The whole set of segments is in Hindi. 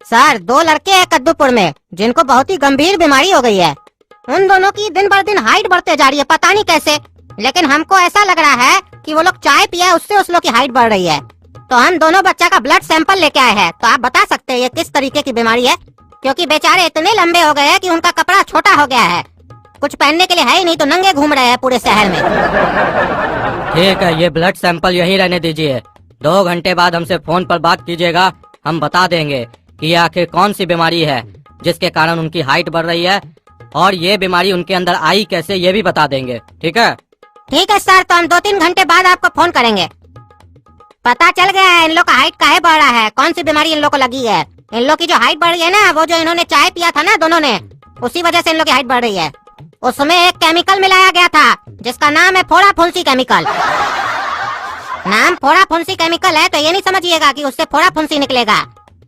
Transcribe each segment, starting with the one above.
सर, 2 लड़के हैं कद्दूपुर में जिनको बहुत ही गंभीर बीमारी हो गई है। उन दोनों की दिन भर दिन हाइट बढ़ते जा रही है, पता नहीं कैसे, लेकिन हमको ऐसा लग रहा है कि वो लोग चाय पिया उससे उस लोग की हाइट बढ़ रही है। तो हम दोनों बच्चा का ब्लड सैंपल लेके आए हैं। तो आप बता सकते हैं ये किस तरीके की बीमारी है? क्योंकि बेचारे इतने लंबे हो गए हैं कि उनका कपड़ा छोटा हो गया है, कुछ पहनने के लिए है ही नहीं, तो नंगे घूम रहे हैं पूरे शहर में। ठीक है, ये ब्लड सैंपल यहीं रहने दीजिए। 2 घंटे बाद हमसे फोन पर बात कीजिएगा, हम बता देंगे कि ये आखिर कौन सी बीमारी है जिसके कारण उनकी हाइट बढ़ रही है, और ये बीमारी उनके अंदर आई कैसे ये भी बता देंगे। ठीक है? ठीक है सर, तो हम 2-3 घंटे बाद आपको फोन करेंगे। पता चल गया है इन लोग का हाइट काहे बढ़ रहा है, कौन सी बीमारी इन लोग को लगी है। इन लोग की जो हाइट बढ़ रही है ना, वो जो इन्होंने चाय पिया था ना दोनों ने, उसी वजह से इन लोग की हाइट बढ़ रही है। उसमें एक केमिकल मिलाया गया था जिसका नाम है फोड़ा फुंसी केमिकल। नाम फोड़ा फुंसी केमिकल है तो ये नहीं समझिएगा कि उससे फोड़ा फुंसी निकलेगा,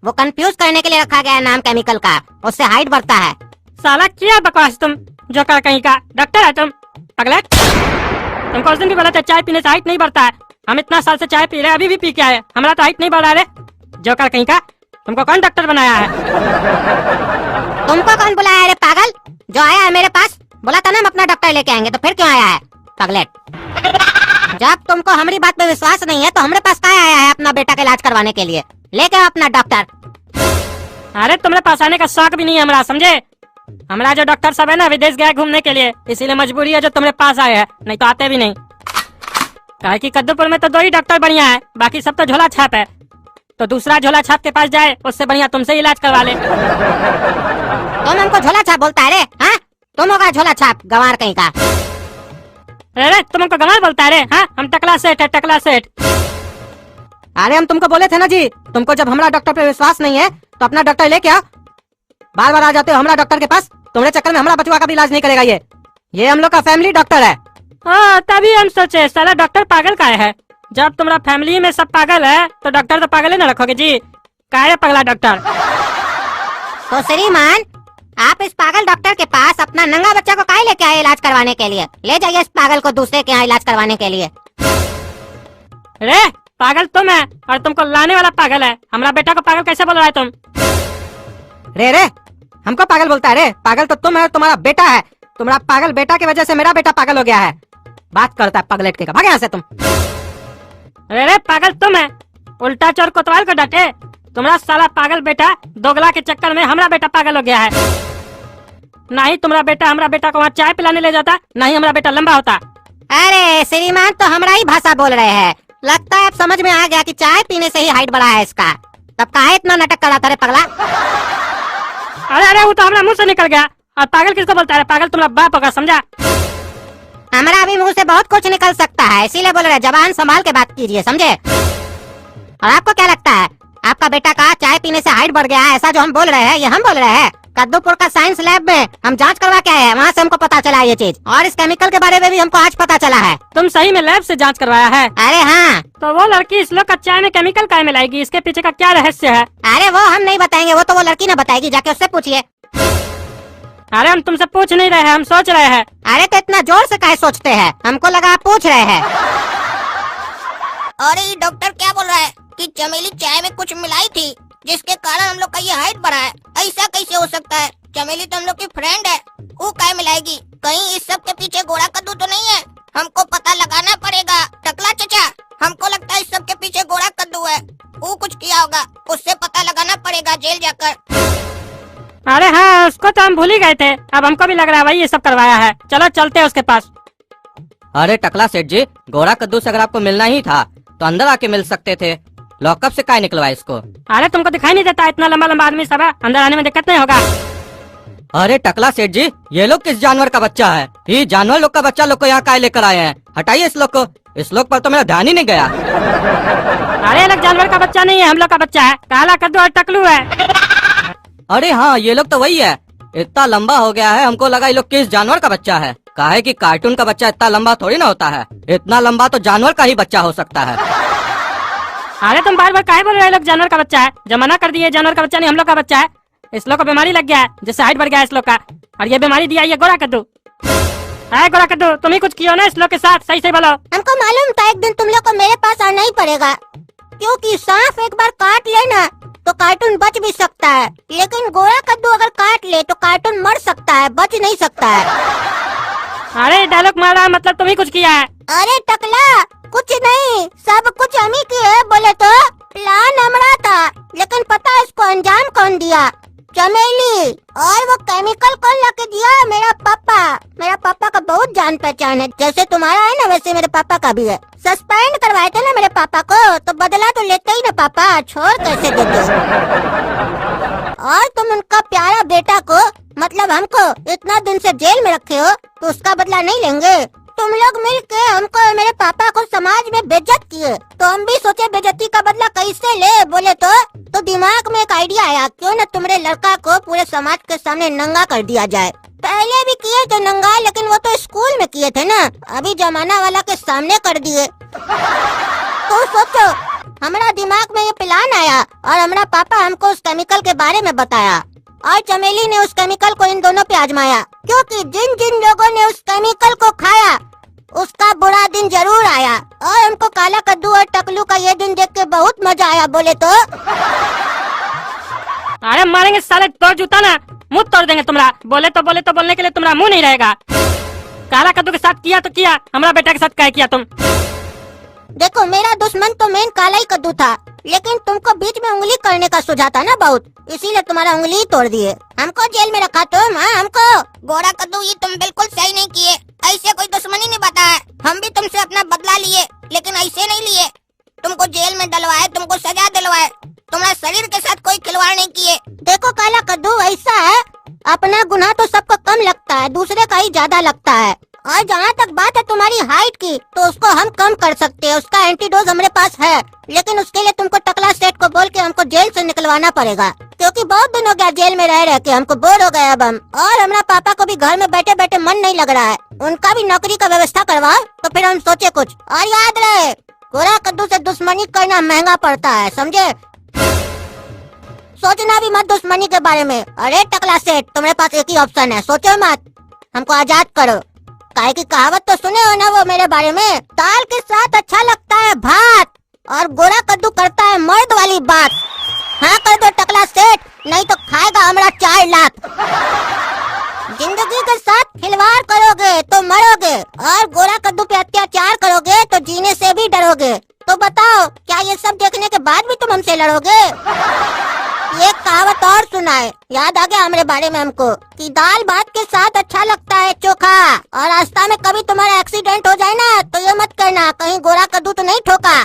वो कंफ्यूज करने के लिए रखा गया है नाम केमिकल का, उससे हाइट बढ़ता है। साला क्या बकवास तुम, जो कर कहीं का डॉक्टर है तुम पगलेट। तुमको उस दिन भी बोला था चाय पीने से हाइट नहीं बढ़ता है। हम इतना साल से चाय पी रहे हैं, अभी भी पी के आए, हमारा तो हाइट नहीं बढ़ रहा है। जो कर कहीं का, तुमको कौन डॉक्टर बनाया है? तुमको कौन बुलाया है रे पागल? जो आया है मेरे पास, बोला था ना हम अपना डॉक्टर लेके आएंगे, तो फिर क्यों आया है पगलेट? जब तुमको हमारी बात पे विश्वास नहीं है तो हमारे पास क्या आया है अपना बेटा का इलाज करवाने के लिए? लेके आओ अपना डॉक्टर। अरे तुम्हारे पास आने का शौक भी नहीं है हमारा, समझे? हमारा जो डॉक्टर सब है ना विदेश गया घूमने के लिए, इसीलिए मजबूरी है जो तुम्हारे पास आए हैं, नहीं तो आते भी नहीं। काहे कि कद्दूपुर में तो 2 ही डॉक्टर बढ़िया है, बाकी सब तो झोला छाप है। तो दूसरा झोला छाप के पास जाए, उससे बढ़िया तुमसे इलाज करवा ले। तुम हमको झोला छाप बोलता है रे? हाँ, तुम होगा झोला छाप, गंवार कहीं का। अरे तुम हमको गंवार बोलता है रे? हाँ, हम टकला सेठ है, टकला सेठ। अरे हम तुमको बोले थे ना जी, तुमको जब हमारा डॉक्टर पे विश्वास नहीं है तो अपना डॉक्टर लेके आओ। बार बार आ जाते हो हमारा डॉक्टर के पास, तुम्हारे चक्कर में हमारा बचवा का भी इलाज नहीं करेगा। ये हम लोग का फैमिली डॉक्टर है। हाँ, तभी हम सोचे साला डॉक्टर पागल का है। जब तुम्हारा फैमिली में सब पागल है तो डॉक्टर तो पागल ही न रखोगे जी, काहे पगला डॉक्टर। तो श्रीमान, आप इस पागल डॉक्टर के पास अपना नंगा बच्चा को काहे लेके आए इलाज करवाने के लिए? ले जाइए इस पागल को दूसरे के यहाँ इलाज करवाने के लिए। रे पागल तुम है और तुमको लाने वाला पागल है। हमारा बेटा को पागल कैसे बोल रहा है तुम? रे हमको पागल बोलता है रे? पागल तो तुम है और तुम्हारा बेटा है। तुम्हारा पागल बेटा की वजह से मेरा बेटा पागल हो गया है। बात करता है पगलेट के का, भाग यहाँ से तुम। अरे पागल तुम है, उल्टा चोर कोतवाल को डांटे। तुम्हारा साला पागल बेटा दोगला के चक्कर में हमारा बेटा पागल हो गया है। ना ही तुम्हारा बेटा हमारा बेटा को वहाँ चाय पिलाने ले जाता, ना ही हमारा बेटा लंबा होता। अरे श्रीमान तो हमारा ही भाषा बोल रहे हैं। लगता है अब समझ में आ गया कि चाय पीने से ही हाइट बढ़ा है इसका। तब काहे इतना नाटक कर रहा था रे पगला? अरे वो तो हमारा मुँह से निकल गया। और पागल किसको बोलता है? पागल तुम्हारा बाप होगा, समझा? हमारा भी मुंह से बहुत कुछ निकल सकता है, इसीलिए बोल रहे हैं जबान संभाल के बात कीजिए, समझे? और आपको क्या लगता है आपका बेटा का चाय पीने से हाइट बढ़ गया है, ऐसा जो हम बोल रहे हैं ये हम बोल रहे हैं? कद्दूपुर का साइंस लैब में हम जांच करवा के आए हैं, वहाँ से हमको पता चला ये चीज। और इस केमिकल के बारे में भी हमको आज पता चला है। तुम सही में लैब से जांच करवाया है? अरे हाँ। तो वो लड़की इस लोग का चाय में केमिकल काहे मिलाएगी? इसके पीछे का क्या रहस्य है? अरे वो हम नहीं बताएंगे, वो तो वो लड़की ने बताएगी, जाके उससे पूछिए। अरे हम तुमसे पूछ नहीं रहे हैं, हम सोच रहे हैं। अरे तो इतना जोर से काहे सोचते हैं? हमको लगा आप पूछ रहे हैं। अरे ये डॉक्टर क्या बोल रहा है कि चमेली चाय में कुछ मिलाई थी जिसके कारण हम लोग का ये हाइट बढ़ा है? ऐसा कैसे हो सकता है? चमेली तो हम लोग की फ्रेंड है, वो काहे मिलाएगी? कहीं इस सब के पीछे घोड़ा कद्दू तो नहीं है? हमको पता लगाना पड़ेगा। टकला चचा, हमको लगता है इस सब के पीछे घोड़ा कद्दू है, वो कुछ किया होगा, उससे पता लगाना पड़ेगा जेल जाकर। अरे हाँ, उसको तो हम भूल ही गए थे। अब हमको भी लग रहा है वही ये सब करवाया है। चलो चलते हैं उसके पास। अरे टकला सेठ जी, घोड़ा कद्दू से अगर आपको मिलना ही था तो अंदर आके मिल सकते थे, लॉकअप से काहे निकलवाए इसको? अरे तुमको दिखाई नहीं देता इतना लंबा लंबा आदमी सब है, अंदर आने में दिक्कत नहीं होगा? अरे टकला सेठ जी, ये लोग किस जानवर का बच्चा है? ये जानवर लोग का बच्चा लोग को यहाँ काहे लेकर आए हैं? हटाइए इस लोग को, इस लोग पर तो मेरा ध्यान ही नहीं गया। अरे लोग जानवर का बच्चा नहीं है, हम लोग का बच्चा है। काला कद्दू और टकलू है। अरे हाँ, ये लोग तो वही है। इतना लंबा हो गया है, हमको लगा ये लोग किस जानवर का बच्चा है। काहे कि कार्टून का बच्चा इतना लंबा थोड़ी ना होता है, इतना लंबा तो जानवर का ही बच्चा हो सकता है। अरे तुम बार बार काहे बोल रहे हो लोग जानवर का बच्चा है? जब मना कर दिए जानवर का बच्चा नहीं, हम लोग का बच्चा है। इस लोग को बीमारी लग गया है जिससे हाइट बढ़ गया है इस लोग का, और ये बीमारी दिया ये गोरा कद्दू। है गोरा कद्दू, तुम ही कुछ किया ना इस लोग के साथ, सही सही बोलो। हमको मालूम था एक दिन तुम लोग को मेरे पास आना ही पड़ेगा, क्योंकि सांप एक बार काट ले ना कार्टून मर सकता है, बच नहीं सकता है। अरे डायलॉग मार रहा है, मतलब तुम ही कुछ किया है। अरे टकला, कुछ नहीं, सब कुछ हम ही किए। बोले तो प्लान हमारा था, लेकिन पता है इसको अंजाम कौन दिया? चमेली। और वो केमिकल कौन लाके दिया? मेरा पापा। मेरा पापा का बहुत जान पहचान है, जैसे तुम्हारा है ना वैसे मेरे पापा का भी है। सस्पेंड करवाए थे ना मेरे पापा को, तो बदला तो लेते ही ना पापा, छोड़ कैसे देते? और तुम उनका प्यारा बेटा को, मतलब हमको इतना दिन से जेल में रखे हो, तो उसका बदला नहीं लेंगे? तुम लोग मिलके हमको और मेरे पापा को समाज में बेइज्जत किए, तो हम भी सोचे बेइज्जती का बदला कैसे ले। बोले तो दिमाग में एक आइडिया आया, क्यों न तुम्हारे लड़का को पूरे समाज के सामने नंगा कर दिया जाए। पहले भी किए थे नंगा, लेकिन वो तो स्कूल में किए थे ना, अभी जमाना वाला के सामने कर दिए। तो सोचो, हमारा दिमाग में ये प्लान आया और हमारा पापा हमको उस केमिकल के बारे में बताया, और चमेली ने उस केमिकल को इन दोनों पे आजमाया, क्योंकि जिन जिन लोगों ने उस केमिकल को खाया उसका बुरा दिन जरूर आया। और हमको काला कद्दू और टकलू का ये दिन देख के बहुत मजा आया। बोले तो अरे मारेंगे साले, तोड़ जूता ना, मुंह तोड़ देंगे तुम्हारा। बोले तो बोलने के लिए तुम्हारा मुंह नहीं रहेगा। काला कद्दू के साथ किया तो किया, हमारा बेटा के साथ क्या किया तुम? देखो, मेरा दुश्मन तो मेन काला ही कद्दू था, लेकिन तुमको बीच में उंगली करने का सुझा था ना बहुत, इसीलिए तुम्हारा उंगली ही तोड़ दिए। हमको जेल में रखा तुम। हाँ, हमको। गोरा कद्दू, ये तुम बिल्कुल सही नहीं किए, ऐसे कोई दुश्मनी नहीं बताया। हम भी तुमसे अपना बदला लिए, लेकिन ऐसे नहीं लिए। तुमको जेल में डलवाए, तुमको सजा दिलवाए, तुम्हारा शरीर के साथ कोई खिलवाड़ नहीं किए। देखो काला कद्दू, ऐसा है, अपना गुनाह तो सबको कम लगता है, दूसरे का ही ज्यादा लगता है। और जहाँ तक बात है तुम्हारी हाइट की, तो उसको हम कम कर सकते हैं, उसका एंटीडोज हमारे पास है। लेकिन उसके लिए तुमको टकला सेठ को बोल के हमको जेल से निकलवाना पड़ेगा, क्योंकि बहुत दिन हो गया जेल में रह के हमको बोर हो गए अब हम। और हमारा पापा को भी घर में बैठे बैठे मन नहीं लग रहा है, उनका भी नौकरी का व्यवस्था करवाओ, तो फिर हम सोचे कुछ। और याद रहे, गोरा कद्दू से दुश्मनी करना महंगा पड़ता है, समझे? सोचना भी मत दुश्मनी के बारे में। अरे टकला सेठ, तुम्हारे पास एक ही ऑप्शन है, सोचो मत, हमको आजाद करो। काहे की कहावत तो सुने हो ना वो मेरे बारे में, दाल के साथ अच्छा लगता है भात, और गोरा कद्दू करता है मर्द वाली बात। हाँ कर दो टकला सेठ, नहीं तो खाएगा हमारा 4 लाख। जिंदगी के साथ खिलवाड़ करोगे तो मरोगे, और गोरा कद्दू पे अत्याचार करोगे तो जीने से भी डरोगे। तो बताओ, क्या ये सब देखने के बाद भी तुम हमसे लड़ोगे? ये कहावत और सुनाए, याद आ गया हमारे बारे में हमको, कि दाल भात के साथ अच्छा लगता है चोखा। और रास्ता में कभी तुम्हारा एक्सीडेंट हो जाए ना, तो ये मत करना कहीं गोरा कद्दू तो नहीं ठोका।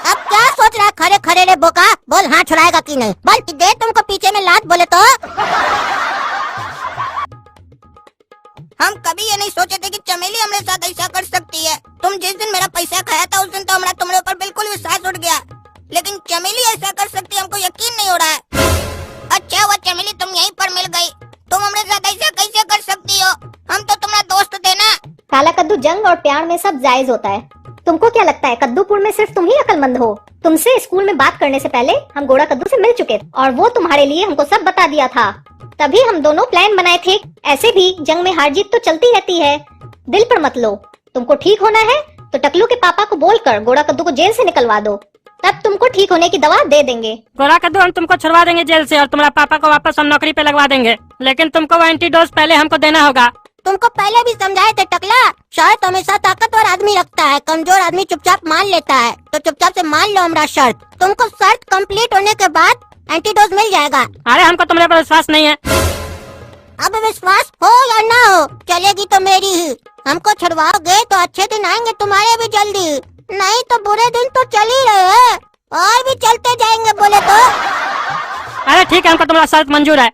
अब क्या सोच रहा है खड़े खड़े रे बोका? बोल, हाँ छुड़ाएगा कि नहीं? बोल, दे तुमको पीछे में लात। बोले तो हम कभी ये नहीं सोचे थे कि चमेली हमारे साथ ऐसा कर सकती है। तुम जिस दिन मेरा पैसा खाया था, उस दिन तो हमारा तुम्हारे ऊपर बिल्कुल विश्वास उठ गया, लेकिन चमेली ऐसा कर सकती है हमको यकीन नहीं हो रहा है। अच्छा हुआ चमेली तुम यहीं पर मिल गई, तुम हमारे साथ ऐसा कैसे कर सकती हो? हम तो तुम्हारा दोस्त थे ना। काला कद्दू, जंग और प्यार में सब जायज होता है। तुमको क्या लगता है कद्दूपुर में सिर्फ तुम ही अक्लमंद हो? तुमसे स्कूल में बात करने से पहले हम गोरा कद्दू से मिल चुके थे, और वो तुम्हारे लिए हमको सब बता दिया था। तभी हम दोनों प्लान बनाए थे। ऐसे भी जंग में हार जीत तो चलती रहती है, दिल पर मत लो। तुमको ठीक होना है तो टकलू के पापा को बोलकर गोरा कद्दू को जेल से निकलवा दो, तब तुमको ठीक होने की दवा दे देंगे। गोरा कद्दू, हम तुमको छुड़वा देंगे जेल से, और तुम्हारा पापा को वापस हम नौकरी पे लगवा देंगे, लेकिन तुमको वो एंटीडोज पहले हमको देना होगा। तुमको पहले भी समझाए थे टकला, शर्त हमेशा ताकतवर आदमी रखता है, कमजोर आदमी चुपचाप मान लेता है। तो चुपचाप से मान लो हमारा शर्त। तुमको शर्त कंप्लीट होने के बाद एंटीडोज मिल जाएगा। अरे हमको तुम्हारे पर विश्वास नहीं है। अब विश्वास हो या ना हो, चलेगी तो मेरी ही। हमको छुड़वाओगे तो अच्छे दिन आएंगे तुम्हारे भी जल्दी, नहीं तो बुरे दिन तो चल ही रहे हैं और भी चलते जाएंगे। बोले तो अरे ठीक है, हमको तुम्हारा शर्त मंजूर है।